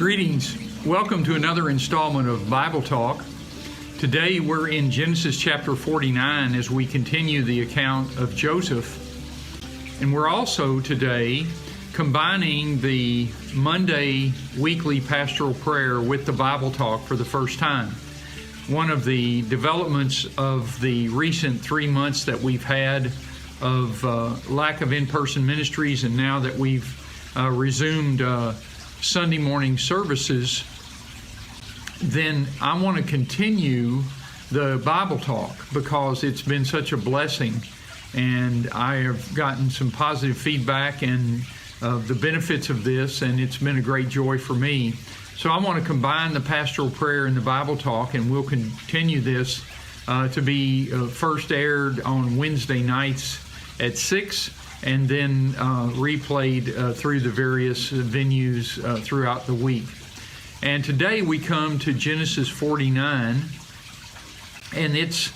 Greetings. Welcome to another installment of Bible Talk. Today we're in Genesis chapter 49 as we continue the account of Joseph. And we're also today combining the Monday weekly pastoral prayer with the Bible Talk for the first time. One of the developments of the recent 3 months that we've had of lack of in-person ministries, and now that we've resumed Sunday morning services, then I want to continue the Bible Talk because it's been such a blessing, and I have gotten some positive feedback and the benefits of this, and it's been a great joy for me. So I want to combine the pastoral prayer and the Bible Talk, and we'll continue this to be first aired on Wednesday nights at 6, and then replayed through the various venues throughout the week. And today we come to Genesis 49, and it's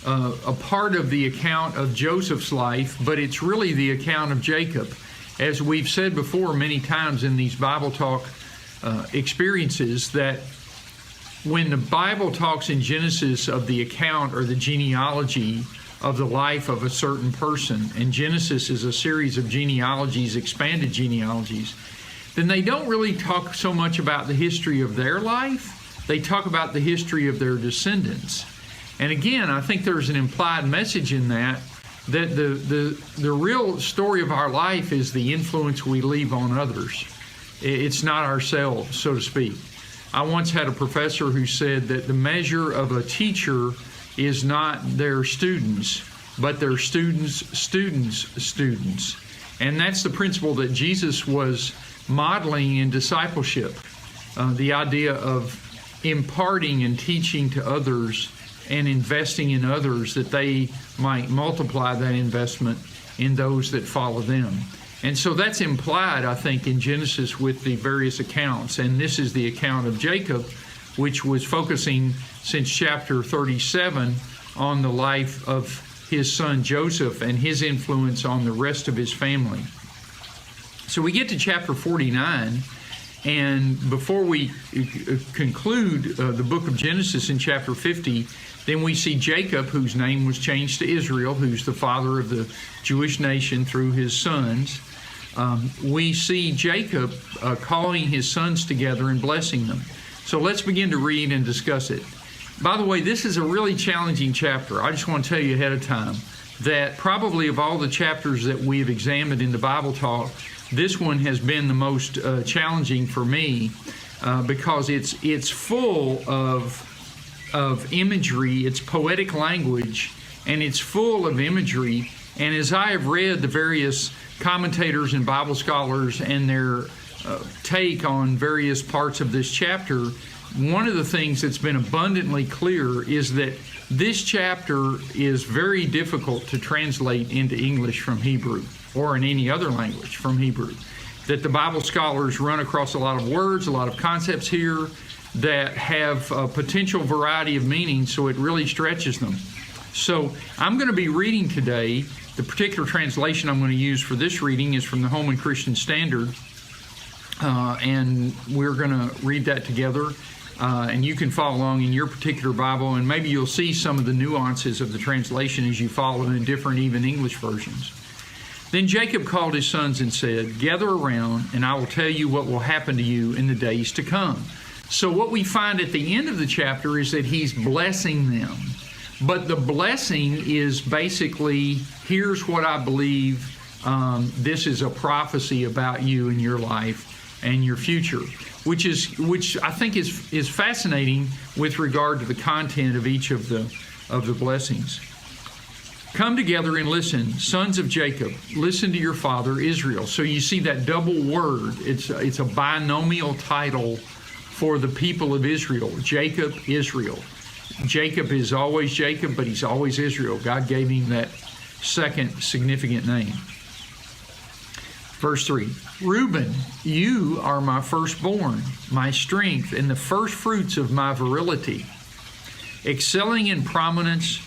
a part of the account of Joseph's life, but it's really the account of Jacob. As we've said before many times in these Bible Talk experiences, that when the Bible talks in Genesis of the account or the genealogy of the life of a certain person, and Genesis is a series of genealogies, expanded genealogies, then they don't really talk so much about the history of their life. They talk about the history of their descendants. And again, I think there's an implied message in that the real story of our life is the influence we leave on others. It's not ourselves, so to speak. I once had a professor who said that the measure of a teacher is not their students, but their students' students. And that's the principle that Jesus was modeling in discipleship, the idea of imparting and teaching to others and investing in others that they might multiply that investment in those that follow them. And so that's implied, I think, in Genesis with the various accounts. And this is the account of Jacob, which was focusing since chapter 37 on the life of his son Joseph and his influence on the rest of his family. So we get to chapter 49, and before we conclude the book of Genesis in chapter 50, then we see Jacob, whose name was changed to Israel, who's the father of the Jewish nation through his sons. We see Jacob calling his sons together and blessing them. So let's begin to read and discuss it. By the way, this is a really challenging chapter. I just want to tell you ahead of time that probably of all the chapters that we've examined in the Bible Talk, this one has been the most challenging for me because it's full of imagery, it's poetic language, and it's full of imagery. And as I have read the various commentators and Bible scholars and their take on various parts of this chapter, one of the things that's been abundantly clear is that this chapter is very difficult to translate into English from Hebrew or in any other language from Hebrew. That the Bible scholars run across a lot of words, a lot of concepts here that have a potential variety of meanings, so it really stretches them. So I'm going to be reading today. The particular translation I'm going to use for this reading is from the Holman Christian Standard, and we're going to read that together. And you can follow along in your particular Bible, and maybe you'll see some of the nuances of the translation as you follow in different even English versions. Then Jacob called his sons and said, "Gather around, and I will tell you what will happen to you in the days to come." So what we find at the end of the chapter is that he's blessing them. But the blessing is basically, here's what I believe, this is a prophecy about you and your life and your future, which I think is fascinating with regard to the content of each of the blessings. "Come together and listen, sons of Jacob, listen to your father Israel." So you see that double word. It's a binomial title for the people of Israel. Jacob, Israel. Jacob is always Jacob, but he's always Israel. God gave him that second significant name. Verse 3, "Reuben, you are my firstborn, my strength, and the first fruits of my virility, excelling in prominence,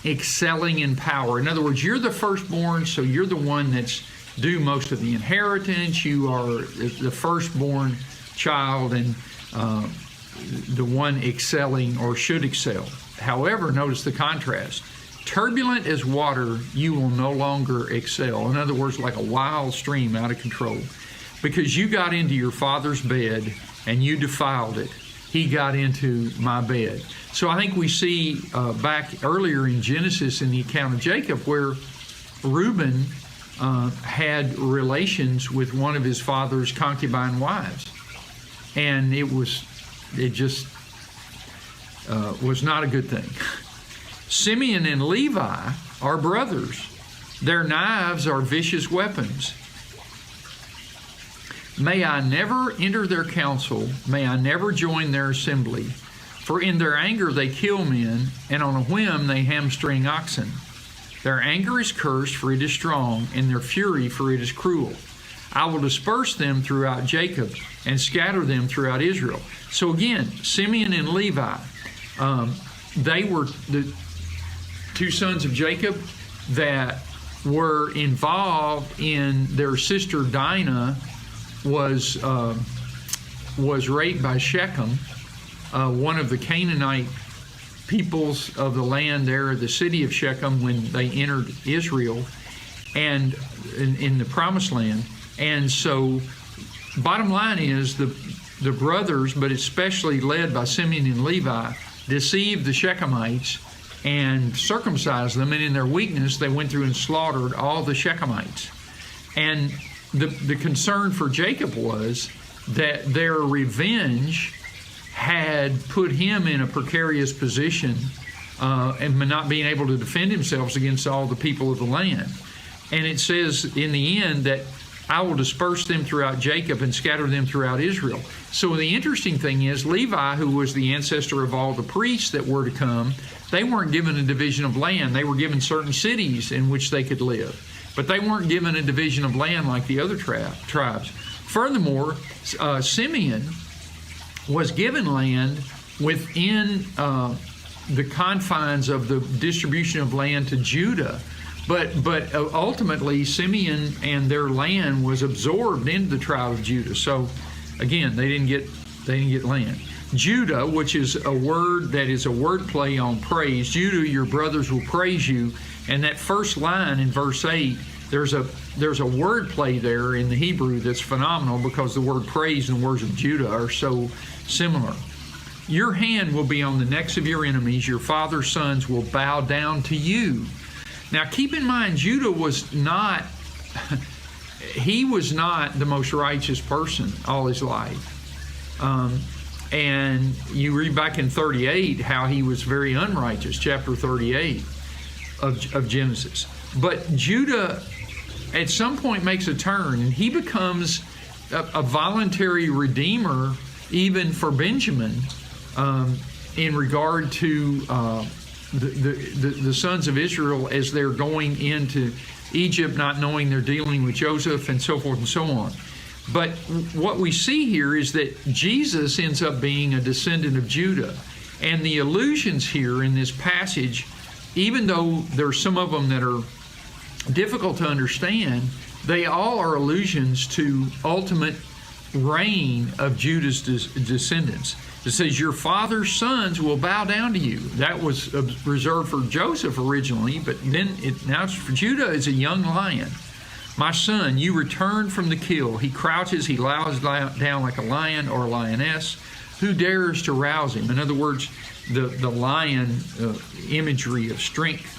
excelling in power." In other words, you're the firstborn, so you're the one that's due most of the inheritance. You are the firstborn child and the one excelling or should excel. However, notice the contrast. Turbulent as water, you will no longer excel. In other words, like a wild stream out of control. Because you got into your father's bed and you defiled it. He got into my bed. So I think we see back earlier in Genesis in the account of Jacob where Reuben had relations with one of his father's concubine wives. And it just was not a good thing. Simeon and Levi are brothers. Their knives are vicious weapons. May I never enter their council, may I never join their assembly, for in their anger they kill men, and on a whim they hamstring oxen. Their anger is cursed, for it is strong, and their fury, for it is cruel. I will disperse them throughout Jacob, and scatter them throughout Israel. So again, Simeon and Levi, they were the two sons of Jacob that were involved in their sister Dinah was raped by Shechem, one of the Canaanite peoples of the land there, the city of Shechem, when they entered Israel and in the Promised Land. And so, bottom line is the brothers, but especially led by Simeon and Levi, deceived the Shechemites and circumcised them, and in their weakness they went through and slaughtered all the Shechemites. And the concern for Jacob was that their revenge had put him in a precarious position and not being able to defend himself against all the people of the land. And it says in the end that I will disperse them throughout Jacob and scatter them throughout Israel. So the interesting thing is Levi, who was the ancestor of all the priests that were to come, they weren't given a division of land. They were given certain cities in which they could live. But they weren't given a division of land like the other tribes. Furthermore, Simeon was given land within the confines of the distribution of land to Judah. But ultimately, Simeon and their land was absorbed into the tribe of Judah. So, again, they didn't get land. Judah, which is a word that is a word play on praise. Judah, your brothers will praise you. And that first line in verse 8, there's a word play there in the Hebrew that's phenomenal because the word praise and the words of Judah are so similar. Your hand will be on the necks of your enemies. Your father's sons will bow down to you. Now, keep in mind, Judah was not, he was not the most righteous person all his life. And you read back in 38 how he was very unrighteous, chapter 38 of Genesis. But Judah, at some point, makes a turn, and he becomes a voluntary redeemer even for Benjamin in regard to the sons of Israel as they're going into Egypt, not knowing they're dealing with Joseph and so forth and so on. But what we see here is that Jesus ends up being a descendant of Judah. And the allusions here in this passage, even though there's some of them that are difficult to understand, they all are allusions to ultimate reign of Judah's descendants. It says, your father's sons will bow down to you. That was reserved for Joseph originally, but then now it's for Judah as a young lion. My son, you return from the kill. He crouches, he lies down like a lion or a lioness. Who dares to rouse him? In other words, the lion imagery of strength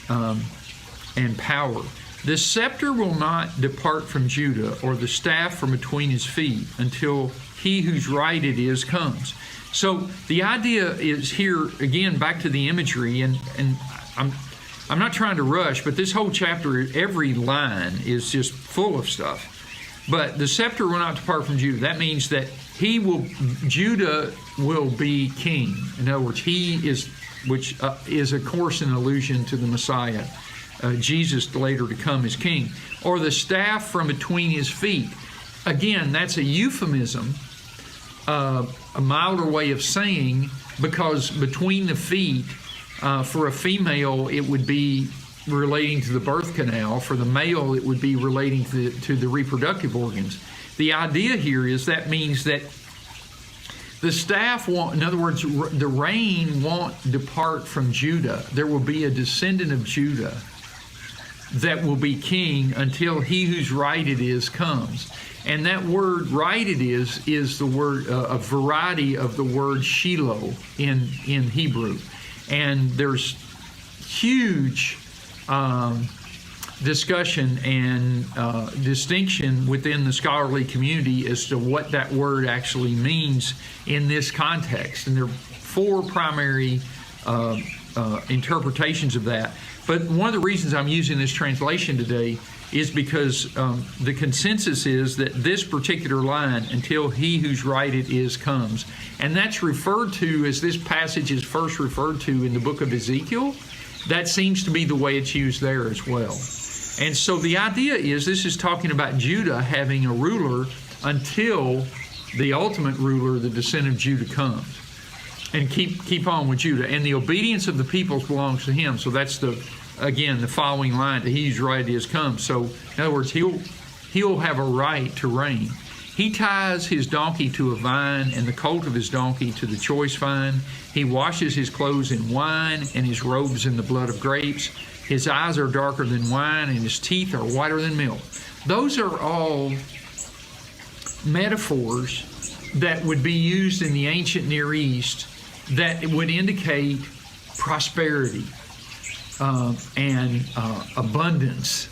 and power. The scepter will not depart from Judah, or the staff from between his feet, until he whose right it is comes. So the idea is here, again, back to the imagery, and I'm not trying to rush, but this whole chapter, every line is just full of stuff. But the scepter will not depart from Judah. That means that Judah will be king. In other words, which is of course an allusion to the Messiah, Jesus later to come as king. Or the staff from between his feet. Again, that's a euphemism, a milder way of saying, because between the feet, for a female, it would be relating to the birth canal. For the male, it would be relating to the reproductive organs. The idea here is that means that The staff won't, in other words, the reign won't depart from Judah. There will be a descendant of Judah that will be king until he whose right it is comes. And that word right it is the word, a variety of the word Shiloh in Hebrew. And there's huge discussion and distinction within the scholarly community as to what that word actually means in this context. And there are four primary interpretations of that. But one of the reasons I'm using this translation today is because the consensus is that this particular line, until he whose right it is comes, and that's referred to as this passage is first referred to in the book of Ezekiel. That seems to be the way it's used there as well. And so the idea is this is talking about Judah having a ruler until the ultimate ruler, the descendant of Judah, comes. And keep on with Judah. And the obedience of the peoples belongs to him. So that's the following line, that he whose right is come. So in other words, he'll have a right to reign. He ties his donkey to a vine and the colt of his donkey to the choice vine. He washes his clothes in wine and his robes in the blood of grapes. His eyes are darker than wine and his teeth are whiter than milk. Those are all metaphors that would be used in the ancient Near East that would indicate prosperity and abundance,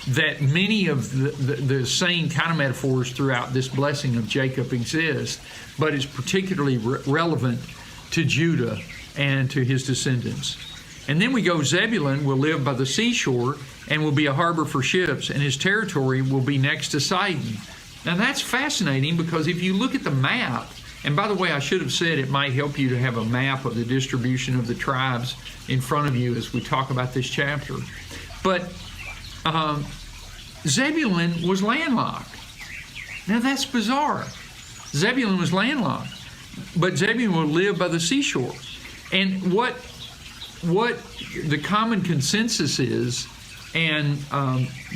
that many of the same kind of metaphors throughout this blessing of Jacob exist, but is particularly relevant to Judah and to his descendants. And then we go, Zebulun will live by the seashore and will be a harbor for ships, and his territory will be next to Sidon. Now that's fascinating, because if you look at the map, and by the way, I should have said it might help you to have a map of the distribution of the tribes in front of you as we talk about this chapter. But Zebulun was landlocked. Now that's bizarre. Zebulun was landlocked, but Zebulun will live by the seashore. And what the common consensus is, and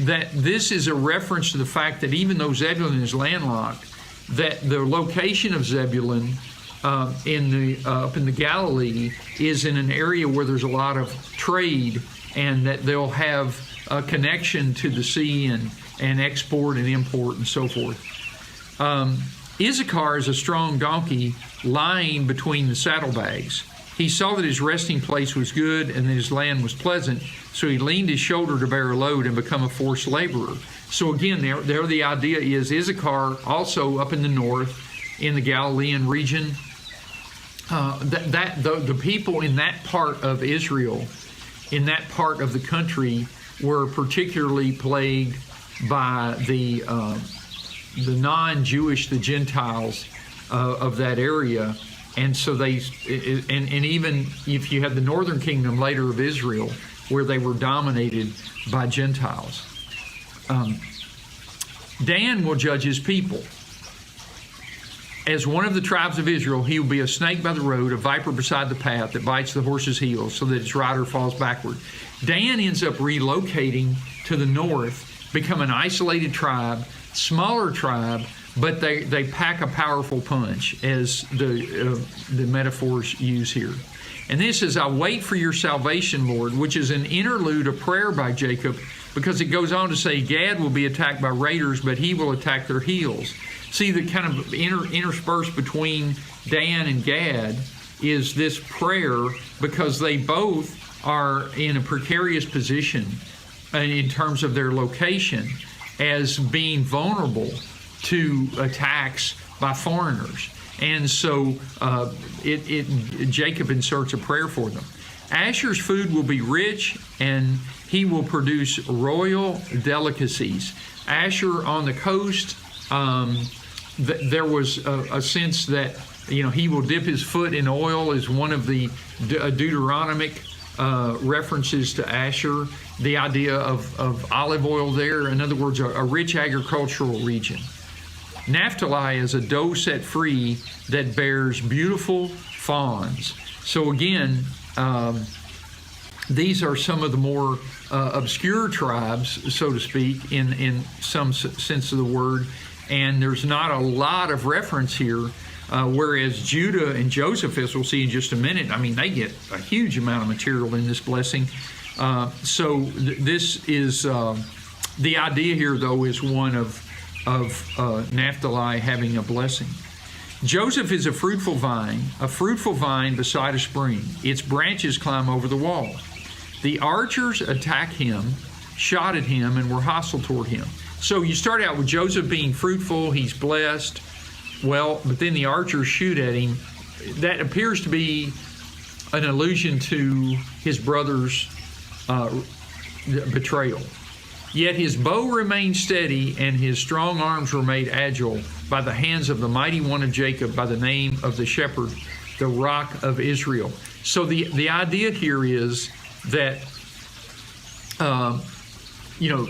that this is a reference to the fact that even though Zebulun is landlocked, that the location of Zebulun up in the Galilee is in an area where there's a lot of trade, and that they'll have a connection to the sea and export and import and so forth. Issachar is a strong donkey lying between the saddlebags. He saw that his resting place was good and that his land was pleasant, so he leaned his shoulder to bear a load and become a forced laborer. So again, there the idea is Issachar, also up in the north, in the Galilean region, the people in that part of Israel, in that part of the country, were particularly plagued by the non-Jewish, the Gentiles of that area. And so and even if you have the northern kingdom later of Israel, where they were dominated by Gentiles. Dan will judge his people. As one of the tribes of Israel, he will be a snake by the road, a viper beside the path that bites the horse's heels so that its rider falls backward. Dan ends up relocating to the north, become an isolated tribe, smaller tribe, but they pack a powerful punch, as the metaphors use here. And this is, I wait for your salvation, Lord, which is an interlude, a prayer by Jacob, because it goes on to say Gad will be attacked by raiders, but he will attack their heels. See, the kind of interspersed between Dan and Gad is this prayer, because they both are in a precarious position in terms of their location as being vulnerable to attacks by foreigners. And so Jacob inserts a prayer for them. Asher's food will be rich, and he will produce royal delicacies. Asher on the coast, there was a sense that he will dip his foot in oil is one of the Deuteronomic references to Asher. The idea of olive oil there, in other words, a rich agricultural region. Naphtali is a doe set free that bears beautiful fawns. So again, these are some of the more obscure tribes, so to speak, in some sense of the word, and there's not a lot of reference here Whereas Judah and Joseph, as we'll see in just a minute, I mean, they get a huge amount of material in this blessing. This is the idea here, though, is one of Naphtali having a blessing. Joseph is a fruitful vine beside a spring. Its branches climb over the wall. The archers attacked him, shot at him, and were hostile toward him. So you start out with Joseph being fruitful, he's blessed. Well, but then the archers shoot at him. That appears to be an allusion to his brother's betrayal. Yet his bow remained steady, and his strong arms were made agile by the hands of the mighty one of Jacob, by the name of the shepherd, the rock of Israel. So the idea here is that,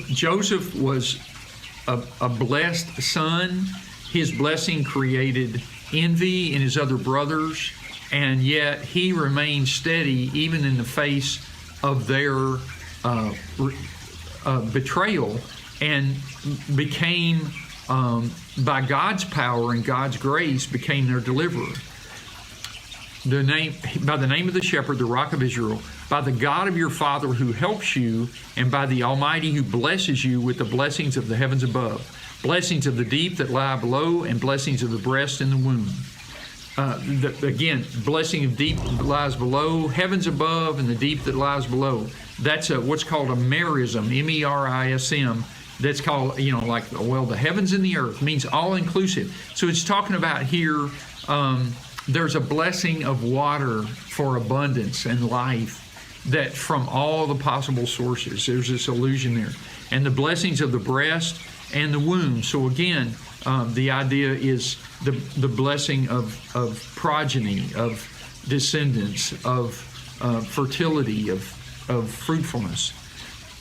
Joseph was a blessed son. His blessing created envy in his other brothers, and yet he remained steady even in the face of their betrayal, and became, by God's power and God's grace, became their deliverer. By the name of the shepherd, the rock of Israel, by the God of your father who helps you, and by the Almighty who blesses you with the blessings of the heavens above, blessings of the deep that lie below, and blessings of the breast and the womb. Again, blessing of deep that lies below, heavens above, and the deep that lies below. That's what's called a merism, M-E-R-I-S-M. That's called, the heavens and the earth, means all inclusive. So it's talking about here, there's a blessing of water for abundance and life, that from all the possible sources. There's this allusion there. And the blessings of the breast and the womb. So again, the idea is the blessing of progeny, of descendants, of fertility, of fruitfulness.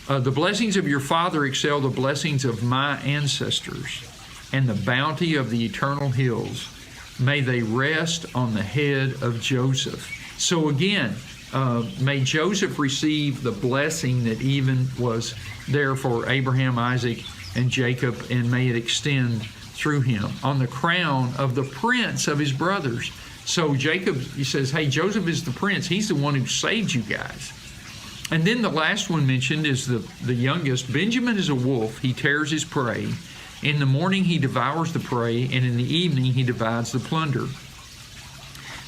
The blessings of your father excel the blessings of my ancestors, and the bounty of the eternal hills. May they rest on the head of Joseph. So again, may Joseph receive the blessing that even was there for Abraham, Isaac, and Jacob, and may it extend through him on the crown of the prince of his brothers. So Jacob, he says, hey, Joseph is the prince. He's the one who saved you guys. And then the last one mentioned is the youngest. Benjamin is a wolf. He tears his prey. In the morning he devours the prey, and in the evening he divides the plunder.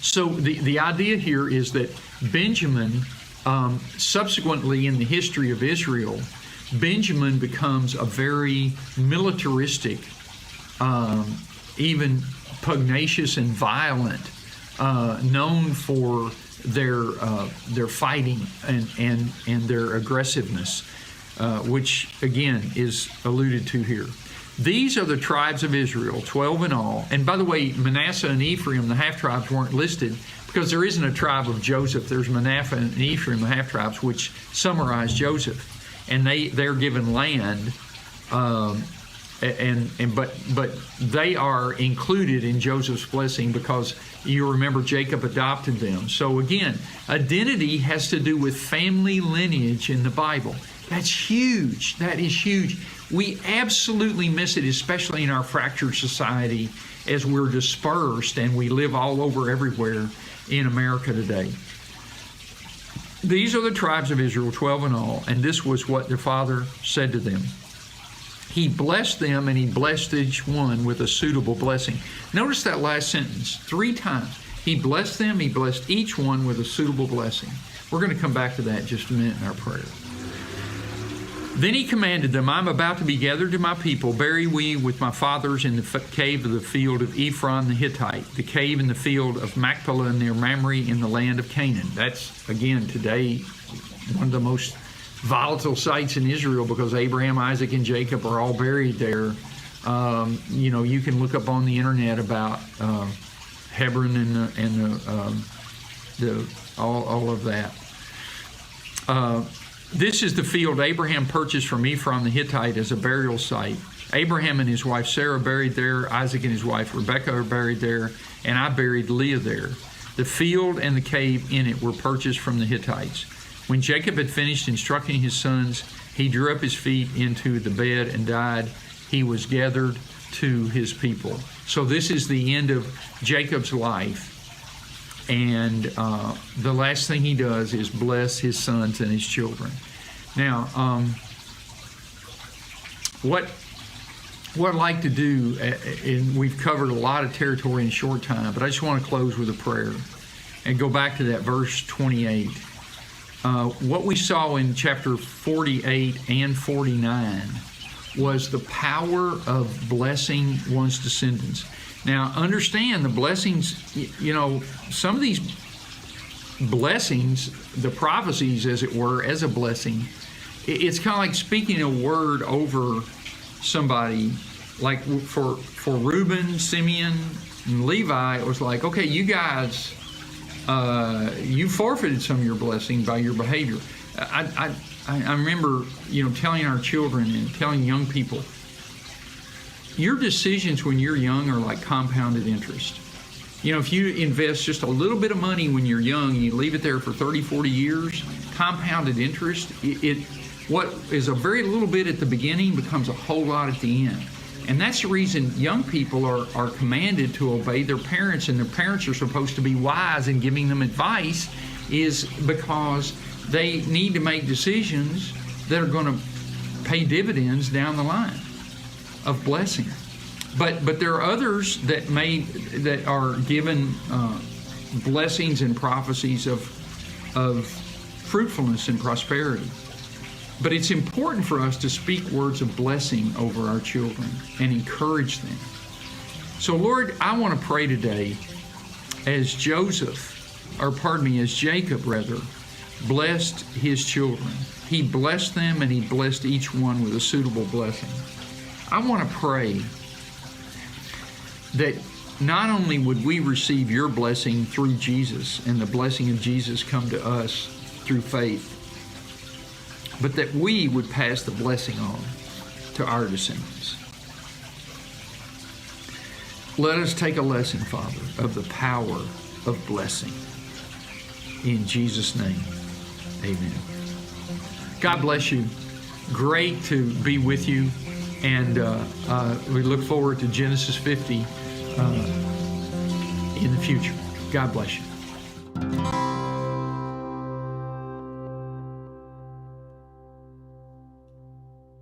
So the idea here is that Benjamin, subsequently in the history of Israel, Benjamin becomes a very militaristic, even pugnacious and violent, known for their fighting and their aggressiveness, which again is alluded to here. These are the tribes of Israel, 12 in all. And by the way, Manasseh and Ephraim, the half-tribes, weren't listed because there isn't a tribe of Joseph. There's Manasseh and Ephraim, the half-tribes, which summarize Joseph. And they're given land, but they are included in Joseph's blessing because you remember Jacob adopted them. So again, identity has to do with family lineage in the Bible. That's huge. That is huge. We absolutely miss it, especially in our fractured society as we're dispersed and we live all over everywhere in America today. These are the tribes of Israel, 12 in all, and this was what their father said to them. He blessed them, and he blessed each one with a suitable blessing. Notice that last sentence 3 times. He blessed them, he blessed each one with a suitable blessing. We're going to come back to that in just a minute in our prayer. Then he commanded them, I am about to be gathered to my people. Bury we with my fathers in the cave of the field of Ephron the Hittite, the cave in the field of Machpelah near Mamre in the land of Canaan. That's, again, today one of the most volatile sites in Israel because Abraham, Isaac, and Jacob are all buried there. You can look up on the internet about Hebron and all of that. This is the field Abraham purchased from Ephron the Hittite as a burial site. Abraham and his wife Sarah buried there, Isaac and his wife Rebekah are buried there, and I buried Leah there. The field and the cave in it were purchased from the Hittites. When Jacob had finished instructing his sons, he drew up his feet into the bed and died. He was gathered to his people. So this is the end of Jacob's life. And the last thing he does is bless his sons and his children. Now, what I'd like to do, and we've covered a lot of territory in a short time, but I just want to close with a prayer and go back to that verse 28. What we saw in chapter 48 and 49 was the power of blessing one's descendants. Now, understand the blessings, some of these blessings, the prophecies, as it were, as a blessing, it's kind of like speaking a word over somebody. Like for Reuben, Simeon, and Levi, it was like, okay, you guys, you forfeited some of your blessing by your behavior. I remember, telling our children and telling young people, your decisions when you're young are like compounded interest. If you invest just a little bit of money when you're young, you leave it there for 30, 40 years, compounded interest, what is a very little bit at the beginning becomes a whole lot at the end. And that's the reason young people are commanded to obey their parents, and their parents are supposed to be wise in giving them advice, is because they need to make decisions that are going to pay dividends down the line of blessing. But there are others that are given blessings and prophecies of fruitfulness and prosperity. But it's important for us to speak words of blessing over our children and encourage them. So, Lord, I want to pray today as Jacob blessed his children. He blessed them, and he blessed each one with a suitable blessing. I want to pray that not only would we receive your blessing through Jesus and the blessing of Jesus come to us through faith, but that we would pass the blessing on to our descendants. Let us take a lesson, Father, of the power of blessing. In Jesus' name, amen. God bless you. Great to be with you. And we look forward to Genesis 50 in the future. God bless you.